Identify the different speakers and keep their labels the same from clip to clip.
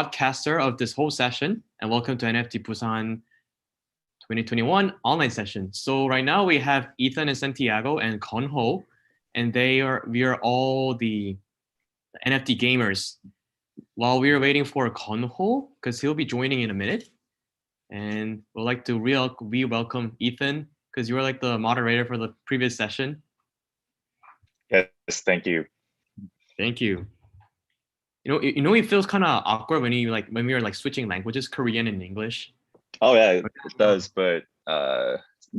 Speaker 1: broadcaster of this whole session, and welcome to NFT Busan 2021 online session. So right now we have Ethan and Santiago and Kunho, and we are all the NFT gamers. While we are waiting for Kunho, because he'll be joining in a minute, and we'd like to welcome Ethan because you were like the moderator for the previous session.
Speaker 2: Yes, thank you.
Speaker 1: Thank you. It feels kind of awkward when we are like switching languages, Korean and English.
Speaker 2: Oh yeah, it does, but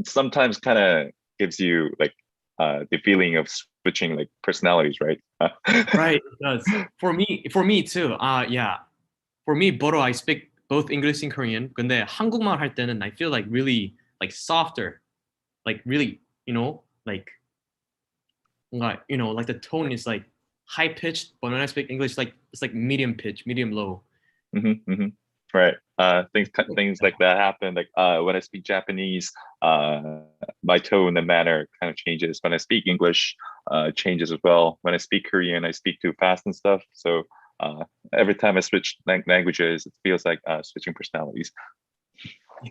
Speaker 2: sometimes kind of gives you like the feeling of switching like personalities, right?
Speaker 1: Right, it does. For me too. Yeah. For me, both I speak both English and Korean. 근데 한국말 할 때는 I feel like really like softer, like really, like like the tone is like high pitched, but when I speak English, like it's like medium pitch, medium low.
Speaker 2: Right. Things like that happen. Like when I speak Japanese, my tone and manner kind of changes. When I speak English, changes as well. When I speak Korean, I speak too fast and stuff. So every time I switch languages, it feels like switching personalities.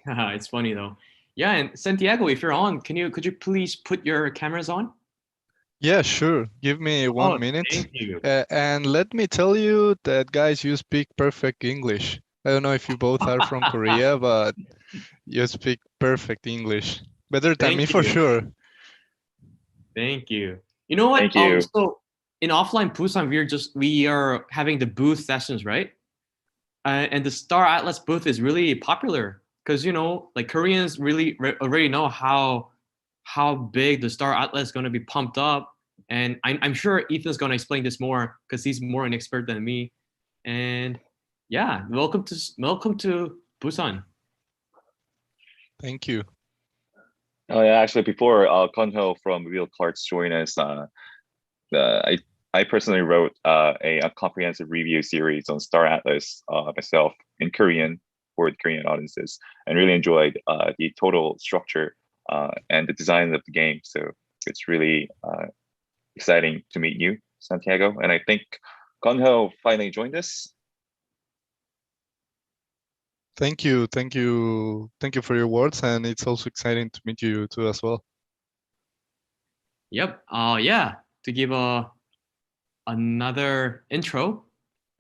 Speaker 1: Yeah, it's funny though. Yeah, and Santiago, if you're on, could you please put your cameras on?
Speaker 3: Yeah, sure. Give me 1 minute.
Speaker 1: Thank you.
Speaker 3: And let me tell you that, guys, you speak perfect English. I don't know if you both are from Korea, but you speak perfect English. Better than me for sure.
Speaker 1: Thank you. You know what?
Speaker 2: Thank you.
Speaker 1: So in offline Busan, we are having the booth sessions, right? And the Star Atlas booth is really popular because like Koreans really already know how big the Star Atlas is going to be pumped up. And I'm sure Ethan's going to explain this more because he's more an expert than me. And yeah, welcome to Busan.
Speaker 3: Thank you.
Speaker 2: Oh yeah, actually, before Kunho from Real Cards joined us, I personally wrote a comprehensive review series on Star Atlas myself in Korean for the Korean audiences, and really enjoyed the total structure and the design of the game. So it's really exciting to meet you, Santiago. And I think Kunho finally joined us.
Speaker 3: Thank you for your words, and it's also exciting to meet you too as well.
Speaker 1: Yep. Yeah. To give another intro,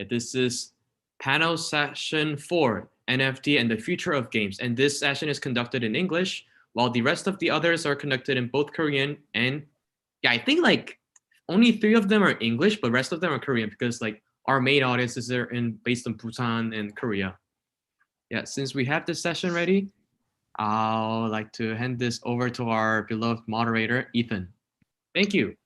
Speaker 1: this is panel session 4, NFT and the future of games, and this session is conducted in English, while the rest of the others are conducted in both Korean and I think like only 3 of them are English, but the rest of them are Korean because like our main audiences are based in Busan and Korea. Yeah, since we have this session ready, I'll like to hand this over to our beloved moderator, Ethan. Thank you.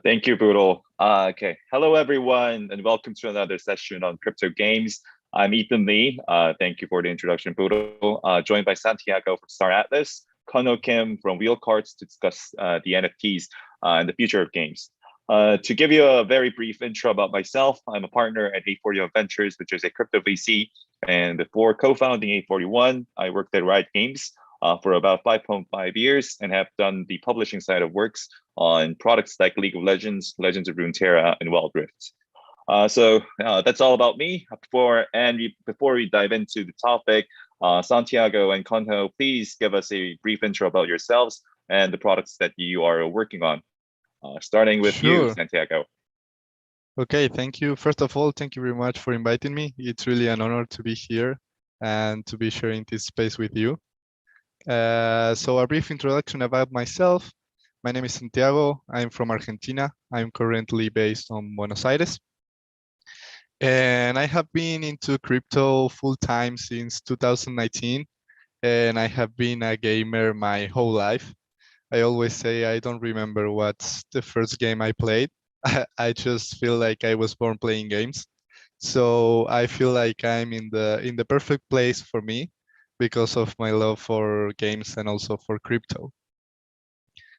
Speaker 2: Thank you, Boodle. Okay, hello everyone, and welcome to another session on crypto games. I'm Ethan Lee. Thank you for the introduction, Boodle. Joined by Santiago from Star Atlas, Kunho Kim from Wheel Cards to discuss the NFTs and the future of games. To give you a very brief intro about myself, I'm a partner at 841 Ventures, which is a crypto VC. And before co-founding 841, I worked at Riot Games for about 5.5 years and have done the publishing side of works on products like League of Legends, Legends of Runeterra, and Wild Rift. So that's all about me. Before we dive into the topic, Santiago and Kunho, please give us a brief intro about yourselves and the products that you are working on. Starting with you, Santiago.
Speaker 3: Okay, thank you. First of all, thank you very much for inviting me. It's really an honor to be here and to be sharing this space with you. So a brief introduction about myself. My name is Santiago. I'm from Argentina. I'm currently based on Buenos Aires. And I have been into crypto full-time since 2019. And I have been a gamer my whole life. I always say I don't remember what's the first game I played. I just feel like I was born playing games. So I feel like I'm in the perfect place for me because of my love for games and also for crypto.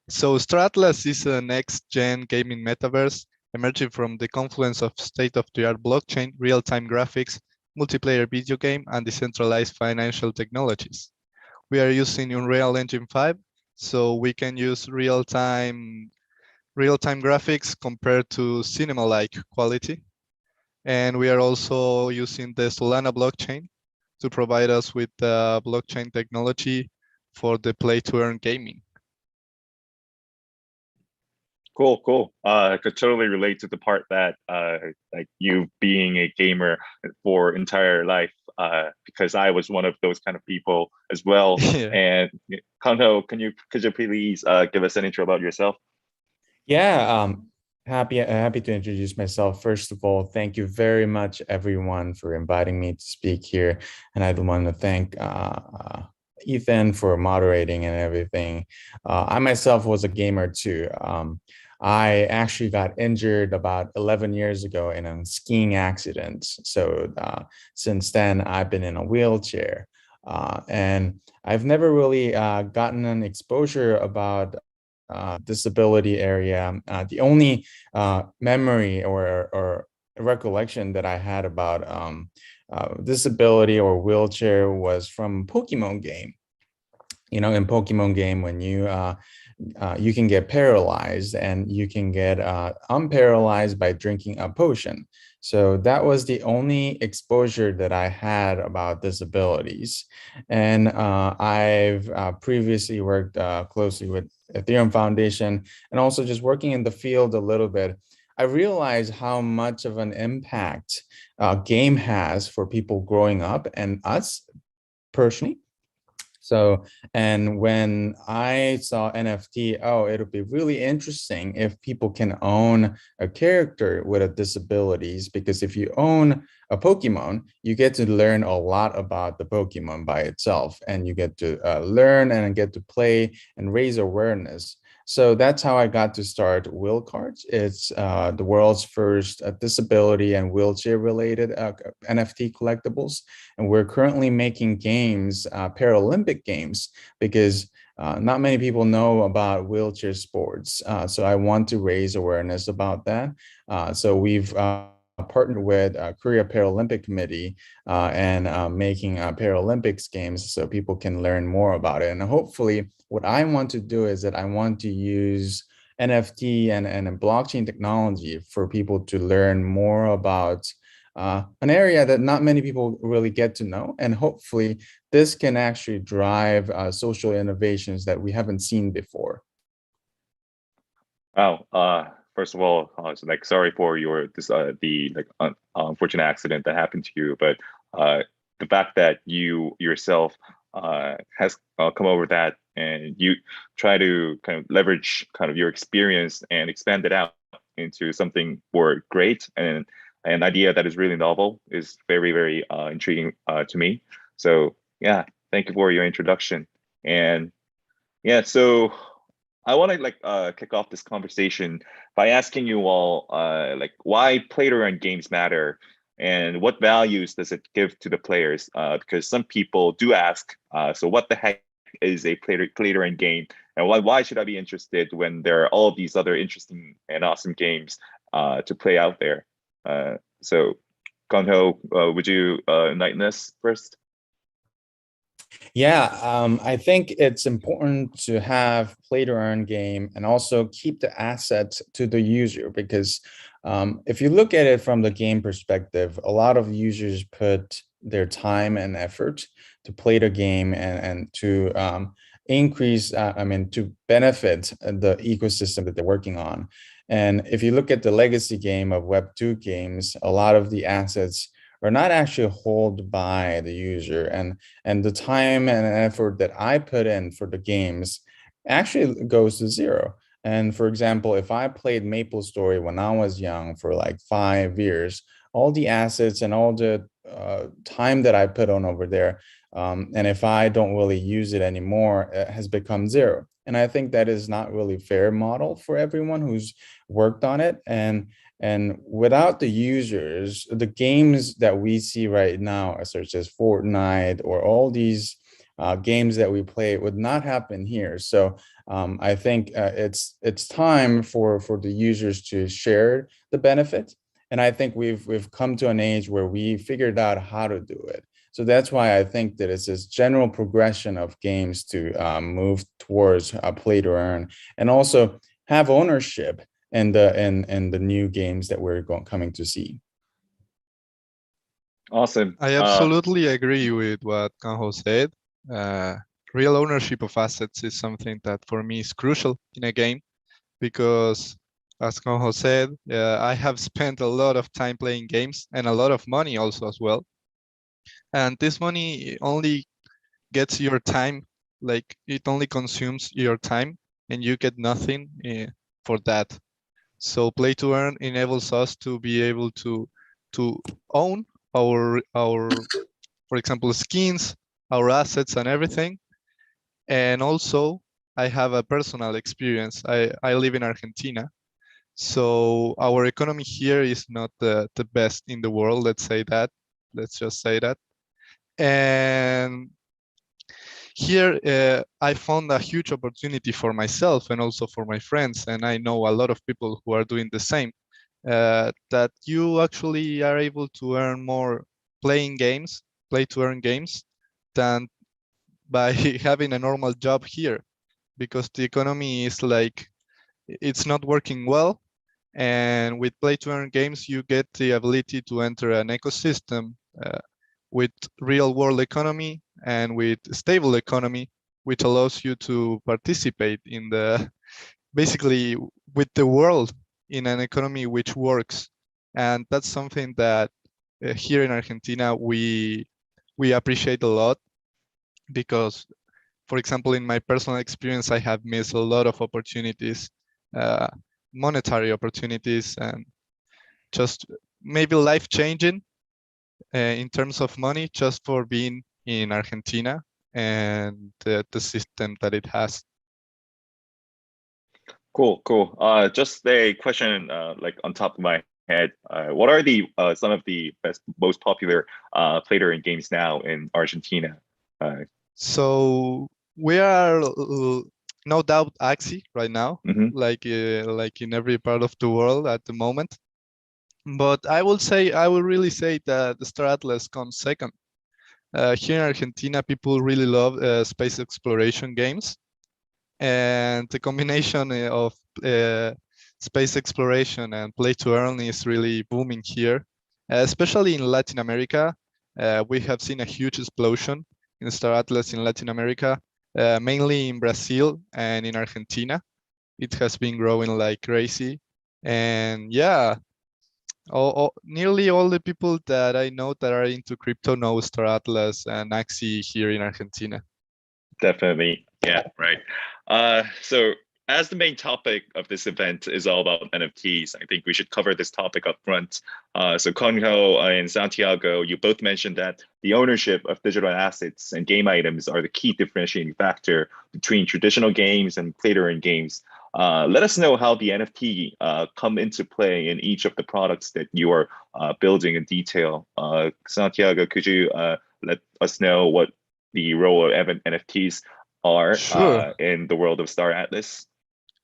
Speaker 3: So Star Atlas is a next-gen gaming metaverse emerging from the confluence of state-of-the-art blockchain, real-time graphics, multiplayer video game, and decentralized financial technologies. We are using Unreal Engine 5, so we can use real-time graphics compared to cinema-like quality. And we are also using the Solana blockchain to provide us with the blockchain technology for the play-to-earn gaming.
Speaker 2: Cool. I could totally relate to the part that like you being a gamer for entire life, because I was one of those kind of people as well.
Speaker 3: Yeah.
Speaker 2: And Kunho, could you please give us an intro about yourself?
Speaker 4: Yeah, happy to introduce myself. First of all, thank you very much, everyone, for inviting me to speak here. And I'd want to thank Ethan for moderating and everything. I myself was a gamer too. I actually got injured about 11 years ago in a skiing accident. So since then, I've been in a wheelchair. And I've never really gotten an exposure about disability area. The only memory or recollection that I had about disability or wheelchair was from Pokemon game. You know, in Pokemon game, when you can get paralyzed and you can get unparalyzed by drinking a potion. So that was the only exposure that I had about disabilities. And I've previously worked closely with Ethereum Foundation and also just working in the field a little bit. I realized how much of an impact game has for people growing up and us personally. So, and when I saw NFT, oh, it'll be really interesting if people can own a character with a disabilities, because if you own a Pokemon, you get to learn a lot about the Pokemon by itself, and you get to learn and get to play and raise awareness. So that's how I got to start Will Cards. It's the world's first disability and wheelchair related NFT collectibles. And we're currently making games, Paralympic games, because not many people know about wheelchair sports. So I want to raise awareness about that. So we've partnered with Korea Paralympic Committee and making Paralympics games so people can learn more about it. And hopefully what I want to do is that I want to use NFT and blockchain technology for people to learn more about an area that not many people really get to know. And hopefully this can actually drive social innovations that we haven't seen before.
Speaker 2: Wow. First of all, so like sorry for your unfortunate accident that happened to you, but the fact that you yourself has come over that and you try to kind of leverage kind of your experience and expand it out into something more great and an idea that is really novel is very intriguing to me. So yeah, thank you for your introduction. And yeah, so I want to kick off this conversation by asking you all why play-to-earn games matter and what values does it give to the players? Because some people do ask, so what the heck is a play-to-earn game, and why should I be interested when there are all these other interesting and awesome games to play out there? So, Kunho, would you enlighten us first?
Speaker 4: Yeah, I think it's important to have play-to-earn game and also keep the assets to the user, because if you look at it from the game perspective, a lot of users put their time and effort to play the game and to increase, to benefit the ecosystem that they're working on. And if you look at the legacy game of Web2 games, a lot of the assets are not actually held by the user, and the time and effort that I put in for the games actually goes to zero. And for example, if I played MapleStory when I was young for like 5 years, all the assets and all the time that I put on over there, and if I don't really use it anymore, it has become zero. And I think that is not really fair model for everyone who's worked on it. And without the users, the games that we see right now, such as Fortnite or all these games that we play, would not happen here. So I think it's time for the users to share the benefit. And I think we've come to an age where we figured out how to do it. So that's why I think that it's this general progression of games to move towards play to earn and also have ownership in the new games that we're coming to see.
Speaker 2: Awesome.
Speaker 3: I absolutely agree with what Kunho said. Real ownership of assets is something that for me is crucial in a game because, as Kunho said, I have spent a lot of time playing games and a lot of money also as well. And this money only gets your time, like it only consumes your time and you get nothing for that. So play to earn enables us to be able to own our for example skins, our assets and everything. And also I have a personal experience. I live in Argentina. So our economy here is not the best in the world, let's say that. Let's just say that. And here I found a huge opportunity for myself and also for my friends, and I know a lot of people who are doing the same, that you actually are able to earn more playing games, play to earn games, than by having a normal job here, because the economy is like, it's not working well. And with play to earn games, you get the ability to enter an ecosystem with real world economy and with stable economy, which allows you to participate in the, basically with the world in an economy which works. And that's something that here in Argentina, we appreciate a lot because, for example, in my personal experience, I have missed a lot of opportunities, monetary opportunities, and just maybe life-changing in terms of money just for being in Argentina and the system that it has.
Speaker 2: Cool. Just a question, like on top of my head, what are the some of the most popular play-to-earn games now in Argentina?
Speaker 3: So we are no doubt Axie right now, like in every part of the world at the moment. But I will really say that the Star Atlas comes second. Here in Argentina, people really love space exploration games. And the combination of space exploration and play to earn is really booming here, especially in Latin America. We have seen a huge explosion in Star Atlas in Latin America, mainly in Brazil and in Argentina. It has been growing like crazy. And yeah, nearly all the people that I know that are into crypto know Star Atlas and Axie here in Argentina.
Speaker 2: Definitely. Yeah, right. So as the main topic of this event is all about NFTs, I think we should cover this topic up front. So Kunho and Santiago, you both mentioned that the ownership of digital assets and game items are the key differentiating factor between traditional games and play-to-earn games. Let us know how the NFT come into play in each of the products that you are building in detail. Santiago, could you let us know what the role of NFTs are in the world of Star Atlas?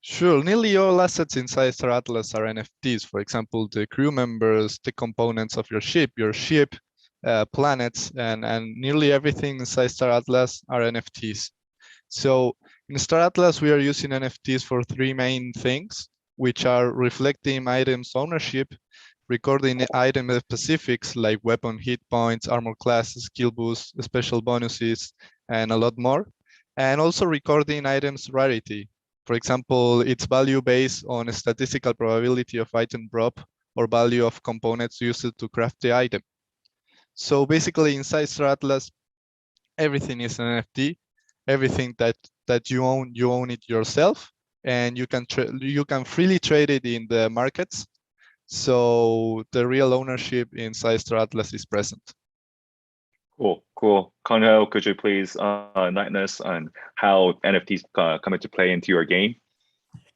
Speaker 3: Sure, nearly all assets inside Star Atlas are NFTs. For example, the crew members, the components of your ship, planets, and nearly everything inside Star Atlas are NFTs. So in Star Atlas, we are using NFTs for three main things, which are reflecting items ownership, recording item specifics like weapon hit points, armor class, skill boosts, special bonuses, and a lot more. And also recording items rarity. For example, its value based on a statistical probability of item drop or value of components used to craft the item. So basically inside Star Atlas, everything is an NFT. Everything that you own it yourself, and you can freely trade it in the markets. So the real ownership inside Star Atlas is present.
Speaker 2: Cool. Kunho, could you please enlighten us on how NFTs come into play into your game?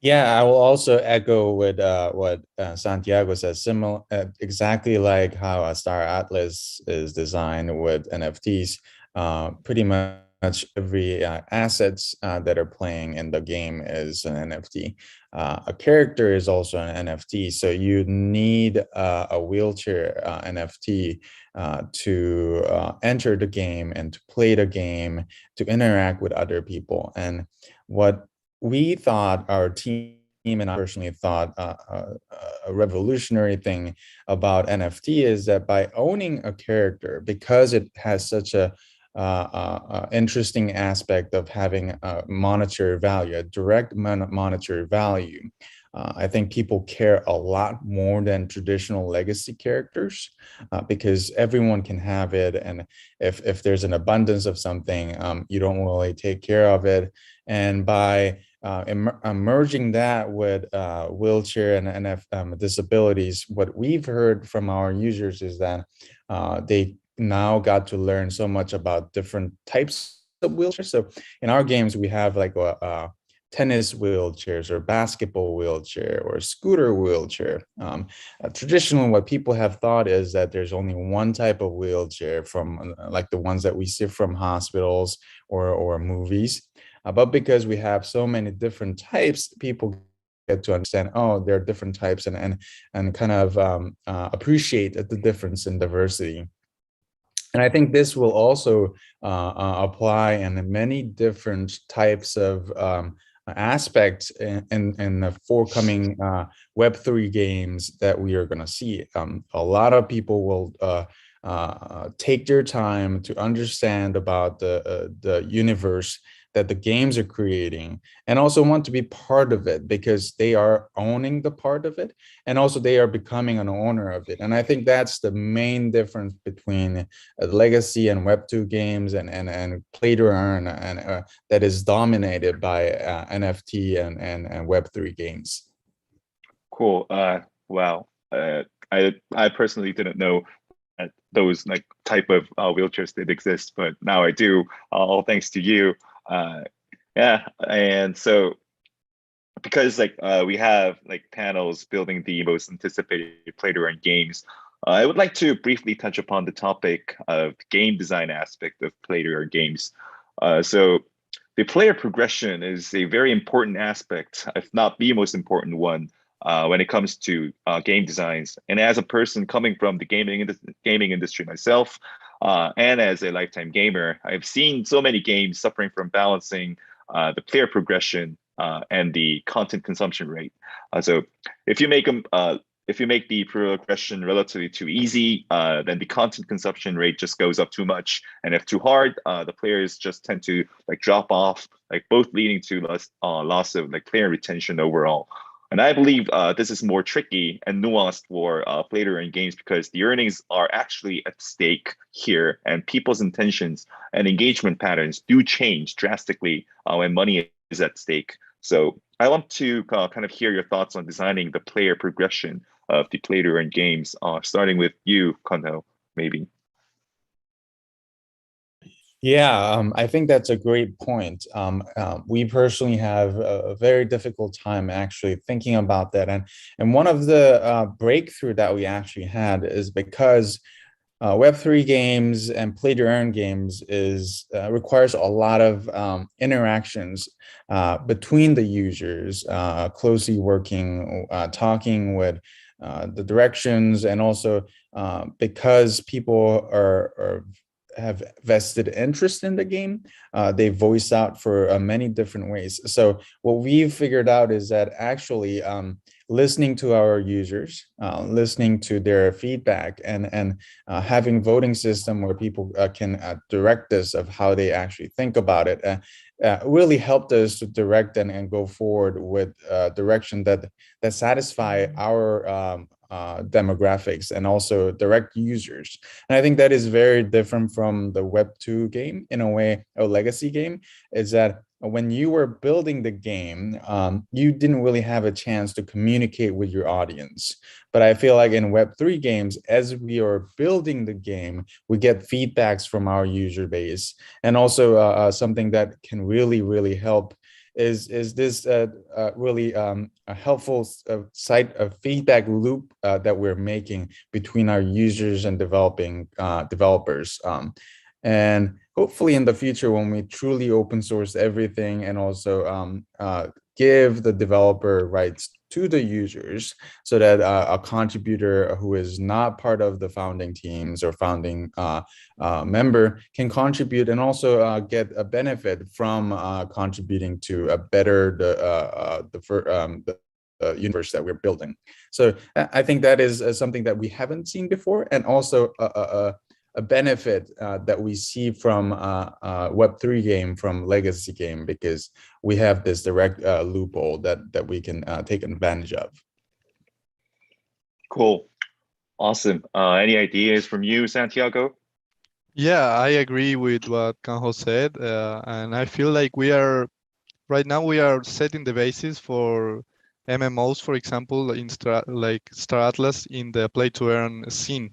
Speaker 4: Yeah, I will also echo with what Santiago says, similar, exactly like how a Star Atlas is designed with NFTs. Pretty much every assets that are playing in the game is an NFT. A character is also an NFT, so you need a wheelchair NFT to enter the game and to play the game, to interact with other people. And what we thought our team and I personally thought a revolutionary thing about NFT is that by owning a character, because it has such a interesting aspect of having a monetary value, a direct monetary value, I think people care a lot more than traditional legacy characters because everyone can have it. And if there's an abundance of something, you don't really take care of it. And by merging that with wheelchair and disabilities, what we've heard from our users is that they now got to learn so much about different types of wheelchairs. So in our games, we have like tennis wheelchairs or basketball wheelchair or scooter wheelchair. Traditionally, what people have thought is that there's only one type of wheelchair from like the ones that we see from hospitals or movies. But because we have so many different types, people get to understand, oh, there are different types and kind of appreciate the difference in diversity. And I think this will also apply in many different types of aspects in the forthcoming Web3 games that we are going to see. A lot of people will take their time to understand about the universe that the games are creating and also want to be part of it because they are owning the part of it and also they are becoming an owner of it. And I think that's the main difference between legacy and Web2 games and play to earn and that is dominated by NFT and Web3 games.
Speaker 2: Cool. Wow. I personally didn't know those like type of wheelchairs did exist, but now I do, all thanks to you. Yeah, and so because like we have like panels building the most anticipated play-to-earn games, I would like to briefly touch upon the topic of game design aspect of play-to-earn games. So the player progression is a very important aspect, if not the most important one, when it comes to game designs. And as a person coming from the gaming industry myself, and as a lifetime gamer, I've seen so many games suffering from balancing the player progression and the content consumption rate. So if you make the progression relatively too easy, then the content consumption rate just goes up too much. And if too hard, the players just tend to like drop off, like both leading to loss of like player retention overall. And I believe this is more tricky and nuanced for play-to-earn games because the earnings are actually at stake here, and people's intentions and engagement patterns do change drastically when money is at stake. So I want to kind of hear your thoughts on designing the player progression of the play-to-earn games, starting with you, Kunho, maybe.
Speaker 4: Yeah, I think that's a great point. We personally have a very difficult time actually thinking about that. And one of the breakthrough that we actually had is because Web3 games and play-to-earn games requires a lot of interactions between the users, closely working, talking with the directions, and also because people have vested interest in the game, they voice out for many different ways. So what we've figured out is that actually listening to our users, listening to their feedback, and having voting system where people can direct us of how they actually think about it, really helped us to direct and go forward with direction that satisfy our demographics and also direct users. And I think that is very different from the Web2 game in a way, a legacy game, is that when you were building the game, you didn't really have a chance to communicate with your audience. But I feel like in Web3 games, as we are building the game, we get feedbacks from our user base. And also something that can really, really help is this really a helpful site of feedback loop that we're making between our users and developers. And hopefully in the future, when we truly open source everything and also give the developer rights to the users so that a contributor who is not part of the founding teams or founding member can contribute and also get a benefit from contributing to a better universe that we're building. So I think that is something that we haven't seen before, and also a benefit that we see from Web3 game, from legacy game, because we have this direct loophole that we can take advantage of.
Speaker 2: Cool. Awesome. Any ideas from you, Santiago?
Speaker 3: Yeah, I agree with what Kunho said, and I feel like right now we are setting the basis for MMOs, for example, in Star Atlas in the play-to-earn scene.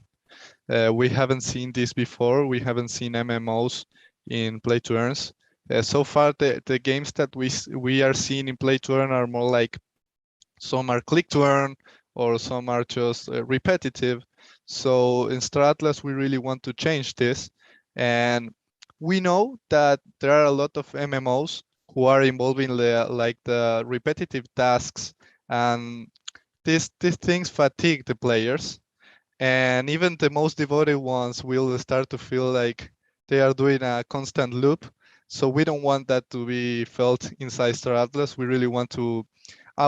Speaker 3: We haven't seen this before. We haven't seen MMOs in play-to-earns. So far, the games that we are seeing in play-to-earn are more like some are click-to-earn or some are just repetitive. So in Star Atlas, we really want to change this. And we know that there are a lot of MMOs who are involving the repetitive tasks, and these things fatigue the players. And even the most devoted ones will start to feel like they are doing a constant loop. So we don't want that to be felt inside Star Atlas. We really want to,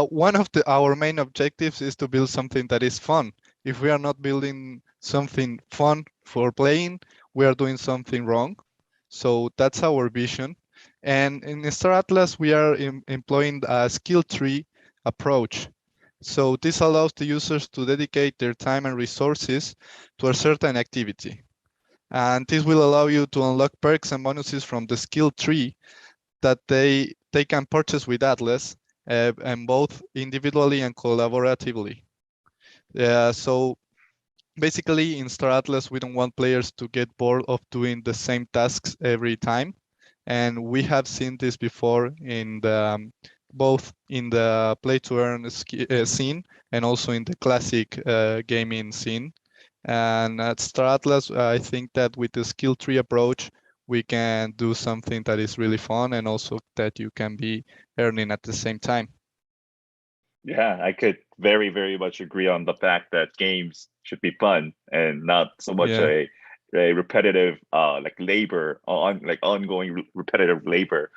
Speaker 3: one of our main objectives is to build something that is fun. If we are not building something fun for playing, we are doing something wrong. So that's our vision. And in Star Atlas, we are employing a skill tree approach. So this allows the users to dedicate their time and resources to a certain activity. And this will allow you to unlock perks and bonuses from the skill tree that they can purchase with Atlas, and both individually and collaboratively. So basically in Star Atlas, we don't want players to get bored of doing the same tasks every time. And we have seen this before in the both in the play-to-earn scene and also in the classic gaming scene. And at Star Atlas, I think that with the skill tree approach, we can do something that is really fun and also that you can be earning at the same time.
Speaker 2: Yeah, I could very, very much agree on the fact that games should be fun and not so much a repetitive like labor ongoing repetitive labor.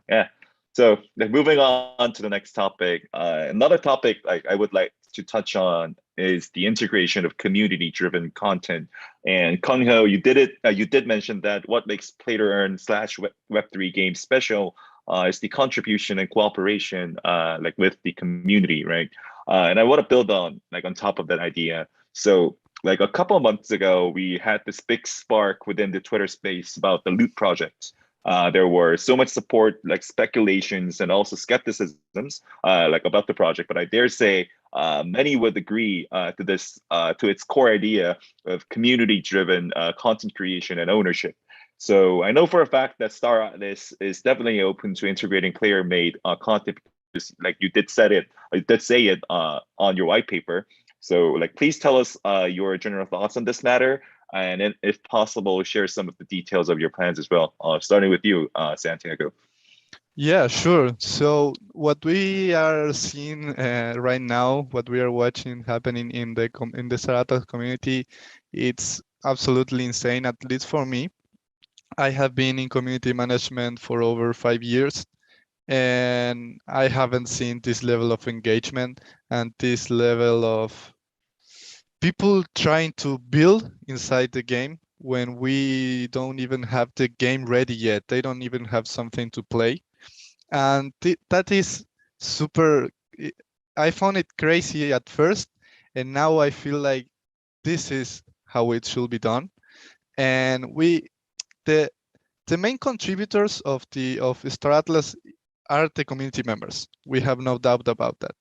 Speaker 2: Yeah. So moving on to the next topic. Another topic I would like to touch on is the integration of community-driven content. And Kunho, you did mention that what makes play-to-earn / Web3 games special is the contribution and cooperation like with the community, right? And I want to build on top of that idea. So like a couple of months ago, we had this big spark within the Twitter space about the Loot project. There were so much support, like speculations and also skepticisms like about the project, but I dare say many would agree to this, to its core idea of community-driven content creation and ownership. So I know for a fact that Star Atlas is definitely open to integrating player-made content, because like you did say it on your white paper. So like, please tell us your general thoughts on this matter, and if possible, share some of the details of your plans as well. Starting with you, Santiago.
Speaker 3: Yeah, sure. So what we are seeing right now, what we are watching happening in the Star Atlas community, it's absolutely insane. At least for me, I have been in community management for over 5 years, and I haven't seen this level of engagement and this level of people trying to build inside the game when we don't even have the game ready yet. They don't even have something to play. And that is super, I found it crazy at first, and now I feel like this is how it should be done. And the main contributors of Star Atlas are the community members. We have no doubt about that.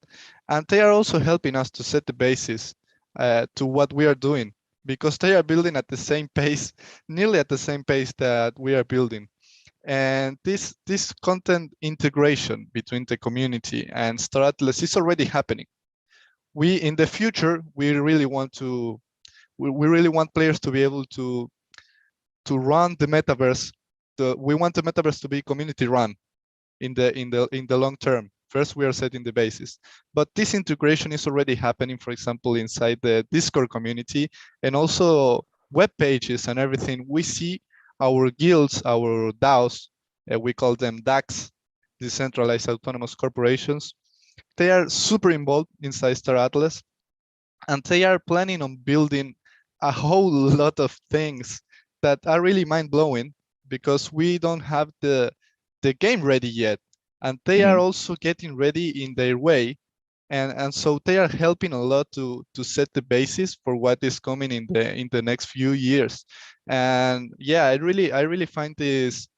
Speaker 3: And they are also helping us to set the basis to what we are doing, because they are building at the same pace, nearly at the same pace that we are building. And this content integration between the community and Star Atlas is already happening. In the future, we really want players to be able to run the metaverse. We want the metaverse to be community run in the long term. First, we are setting the basis, but this integration is already happening, for example, inside the Discord community and also web pages and everything. We see our guilds, our DAOs, we call them DACs, decentralized autonomous corporations, they are super involved inside Star Atlas, and they are planning on building a whole lot of things that are really mind-blowing, because we don't have the game ready yet, and they are also getting ready in their way, and so they are helping a lot to set the basis for what is coming in the next few years. And yeah, I really find this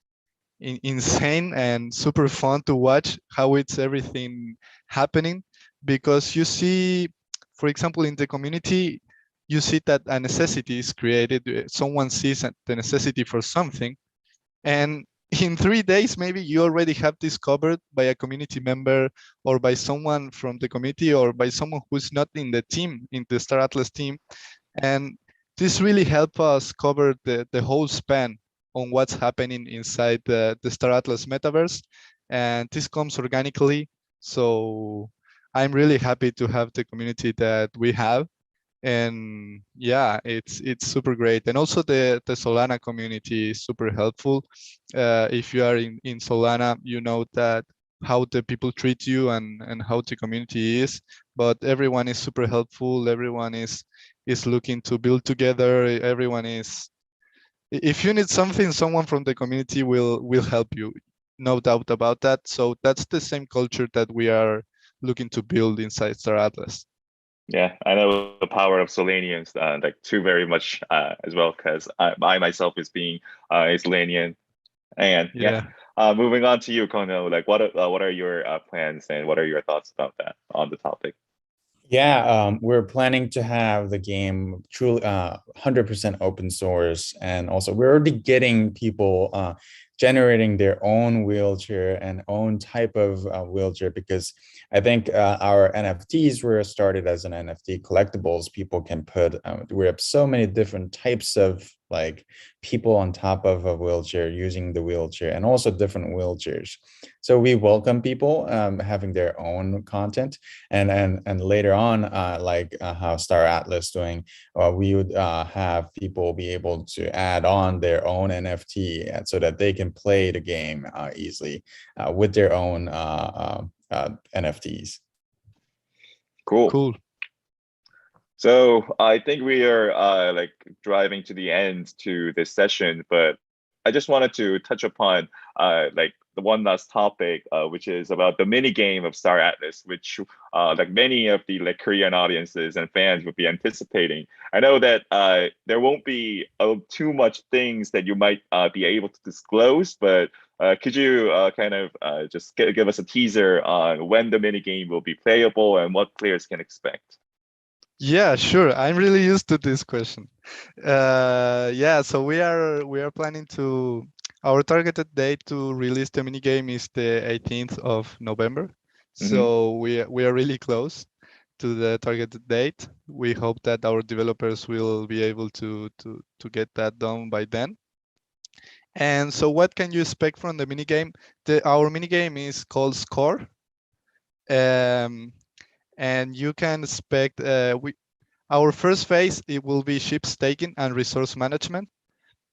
Speaker 3: insane and super fun to watch how it's everything happening, because you see, for example, in the community, you see that a necessity is created. Someone sees the necessity for something, and in 3 days, maybe you already have discovered by a community member, or by someone from the community, or by someone who's not in the team, in the Star Atlas team. And this really helps us cover the whole span on what's happening inside the Star Atlas metaverse. And this comes organically. So I'm really happy to have the community that we have. And yeah, it's super great. And also the Solana community is super helpful. If you are in Solana, you know that how the people treat you and how the community is, but everyone is super helpful. Everyone is looking to build together. Everyone is, if you need something, someone from the community will help you, no doubt about that. So that's the same culture that we are looking to build inside Star Atlas.
Speaker 2: Yeah, I know the power of Solanians like too very much as well, because I myself is being a Solanian. And moving on to you, Kunho, like what are your plans and what are your thoughts about that on the topic?
Speaker 4: Yeah, we're planning to have the game truly 100% open source, and also we're already getting people generating their own wheelchair and own type of wheelchair, because I think our NFTs were started as an NFT collectibles. People can put, we have so many different types of like people on top of a wheelchair using the wheelchair, and also different wheelchairs. So we welcome people having their own content, and later on, like how Star Atlas doing, we would have people be able to add on their own NFT so that they can play the game easily with their own NFTs.
Speaker 2: Cool. So I think we are like driving to the end to this session, but I just wanted to touch upon like the one last topic, which is about the mini game of Star Atlas, which like many of the like Korean audiences and fans would be anticipating. I know that there won't be too much things that you might be able to disclose, but could you kind of just give us a teaser on when the mini game will be playable and what players can expect?
Speaker 3: Yeah, sure. I'm really used to this question. Yeah, so we are planning to, our targeted date to release the mini game is the 18th of November. So we are really close to the targeted date. We hope that our developers will be able to get that done by then. And so what can you expect from the mini game? Our mini game is called Score. And you can expect our first phase, it will be ship staking and resource management.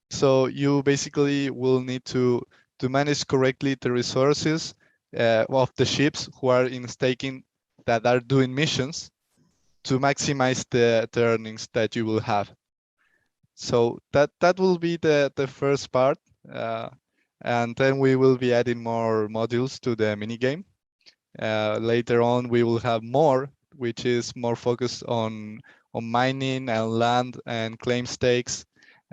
Speaker 3: So you basically will need to manage correctly the resources of the ships who are in staking that are doing missions to maximize the earnings that you will have. So that will be the first part. And then we will be adding more modules to the minigame. Later on, we will have more, which is more focused on mining and land and claim stakes.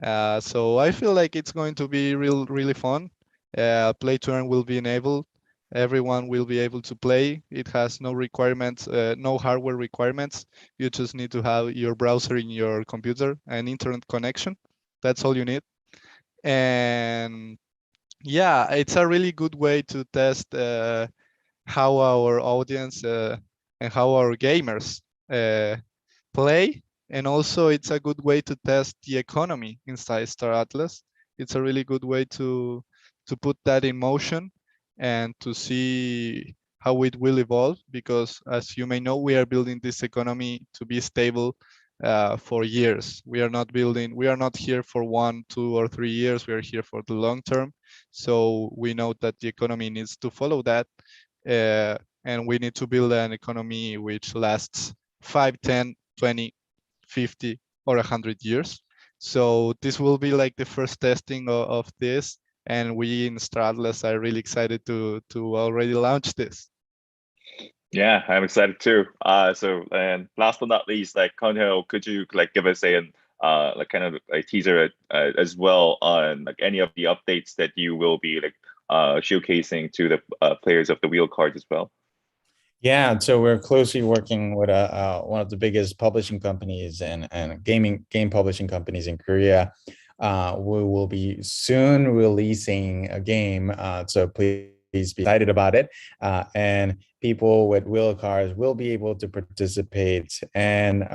Speaker 3: So I feel like it's going to be really fun. Play to earn will be enabled. Everyone will be able to play. It has no requirements, no hardware requirements. You just need to have your browser in your computer and internet connection. That's all you need. And yeah, it's a really good way to test how our audience and how our gamers play. And also it's a good way to test the economy inside Star Atlas. It's a really good way to put that in motion and to see how it will evolve, because as you may know, we are building this economy to be stable for years. We are not here for 1, 2, or 3 years. We are here for the long term. So we know that the economy needs to follow that. and we need to build an economy which lasts 5, 10, 20, 50, or 100 years. So this will be like the first testing of this, and we in Star Atlas are really excited to already launch this.
Speaker 2: Yeah, I'm excited too. So and last but not least, like Kunho, could you like give us a like kind of a teaser as well on like any of the updates that you will be like showcasing to the players of the wheel cards as well?
Speaker 4: Yeah, so we're closely working with one of the biggest publishing companies and game publishing companies in Korea. We will be soon releasing a game, so please be excited about it. And people with wheel cards will be able to participate, and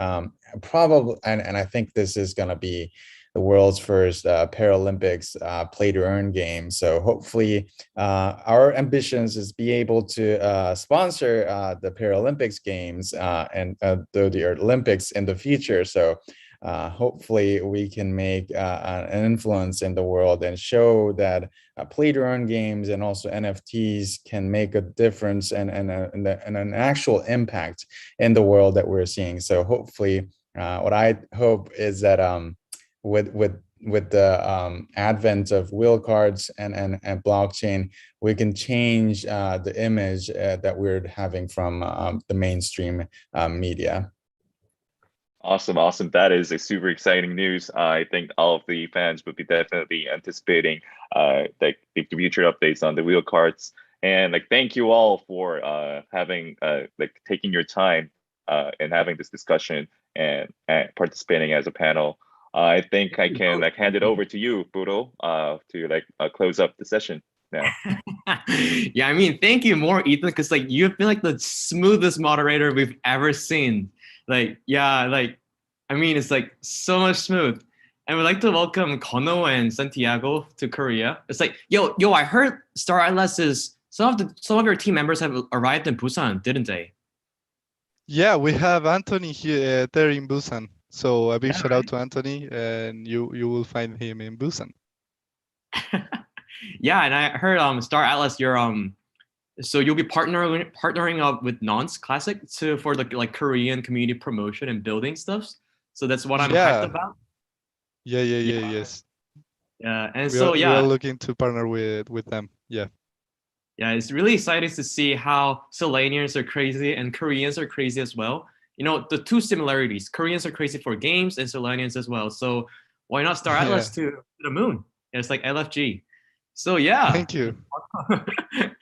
Speaker 4: probably, and I think this is going to be the world's first Paralympics play to earn game. So hopefully our ambitions is be able to sponsor the Paralympics games and the Olympics in the future. So hopefully we can make an influence in the world and show that play to earn games and also NFTs can make a difference and an actual impact in the world that we're seeing. So hopefully what I hope is that with the advent of wheel cards and blockchain, we can change the image that we're having from the mainstream media.
Speaker 2: Awesome. That is a super exciting news. I think all of the fans would be definitely anticipating like the future updates on the wheel cards. And like, thank you all for having like taking your time and having this discussion and participating as a panel. I think I can like hand it over to you, Puro, to like close up the session now.
Speaker 1: Yeah, I mean, thank you more, Ethan, because like you've been like the smoothest moderator we've ever seen. Like, yeah, like, I mean, it's like so much smooth. And we'd like to welcome Kunho and Santiago to Korea. It's like, yo, I heard Star Atlas is some of your team members have arrived in Busan, didn't they?
Speaker 3: Yeah, we have Anthony here there in Busan. So a big shout out to Anthony, and you will find him in Busan.
Speaker 1: Yeah, and I heard Star Atlas, you're so you'll be partnering up with Nonce Classic for the like Korean community promotion and building stuff. So that's what I'm hyped about.
Speaker 3: Yes.
Speaker 1: Yeah, and
Speaker 3: we are looking to partner with them. Yeah,
Speaker 1: it's really exciting to see how Solanians are crazy and Koreans are crazy as well. You know, the two similarities: Koreans are crazy for games and Solanians as well. So why not Star Atlas to the moon? It's like LFG. So yeah.
Speaker 3: Thank you.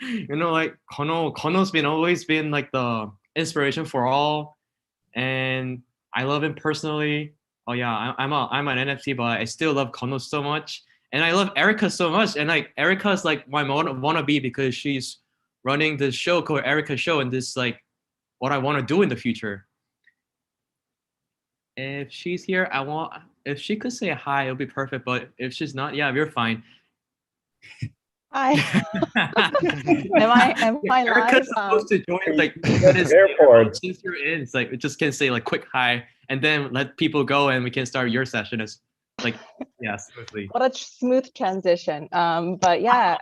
Speaker 1: You know, like Kunho's always been like the inspiration for all, and I love him personally. Oh yeah, I'm an NFT, but I still love Kunho so much, and I love Erica so much. And like Erica's like my wannabe because she's running this show called Erica Show, and this like what I want to do in the future. If she's here, if she could say hi, it'll be perfect. But if she's not, yeah, you're fine.
Speaker 5: Hi. am I
Speaker 1: Erica's
Speaker 5: live?
Speaker 1: supposed to join like
Speaker 4: this airport.
Speaker 1: Since you're in, it's like we just can say like quick hi and then let people go and we can start your session as like smoothly.
Speaker 5: What a smooth transition. But yeah,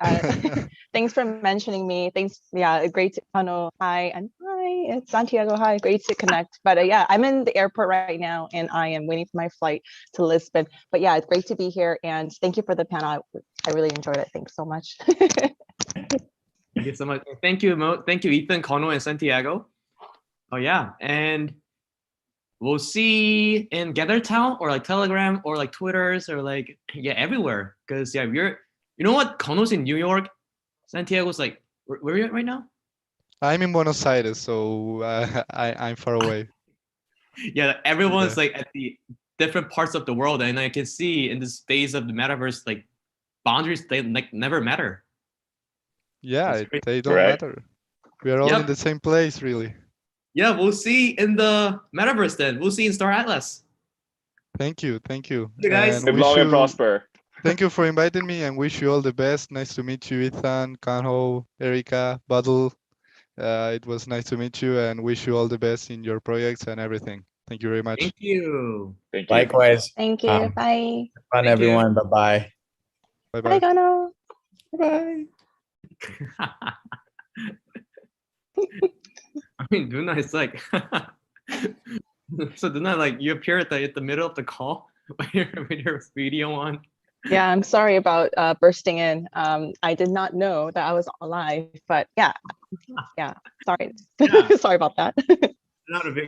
Speaker 5: thanks for mentioning me. Thanks. Yeah, great to Kunho. Hi, and hi, it's Santiago. Hi, great to connect. But yeah, I'm in the airport right now and I am waiting for my flight to Lisbon. But yeah, it's great to be here and thank you for the panel. I really enjoyed it. Thanks so much.
Speaker 1: Thank you so much. Thank you, Thank you, Ethan, Kunho, and Santiago. Oh yeah, and we'll see in Gather Town or like Telegram or like Twitters or like everywhere. Because you know what? Kunho's in New York. Santiago's like where are you at right now?
Speaker 3: I'm in Buenos Aires, so I'm far away.
Speaker 1: Yeah, everyone's like at the different parts of the world, and I can see in this phase of the metaverse, like boundaries they like never matter.
Speaker 3: Yeah, they don't matter. We are all in the same place, really.
Speaker 1: Yeah, we'll see in the metaverse then. We'll see in Star Atlas.
Speaker 3: Thank you.
Speaker 1: You guys.
Speaker 2: Live long and prosper.
Speaker 3: Thank you for inviting me and wish you all the best. Nice to meet you, Ethan, Kunho, Erica, Buddle. It was nice to meet you and wish you all the best in your projects and everything. Thank you very much.
Speaker 1: Thank you.
Speaker 4: Likewise.
Speaker 5: Thank you. Bye.
Speaker 4: Fun, everyone. Bye-bye.
Speaker 3: Bye-bye.
Speaker 5: Bye, Kunho.
Speaker 4: Bye.
Speaker 1: I mean, Duna is like, so Duna, like, you appear at the middle of the call with your video on.
Speaker 5: Yeah, I'm sorry about bursting in. I did not know that I was live, but yeah, sorry.
Speaker 1: Yeah.
Speaker 5: Sorry about that.
Speaker 1: Not a big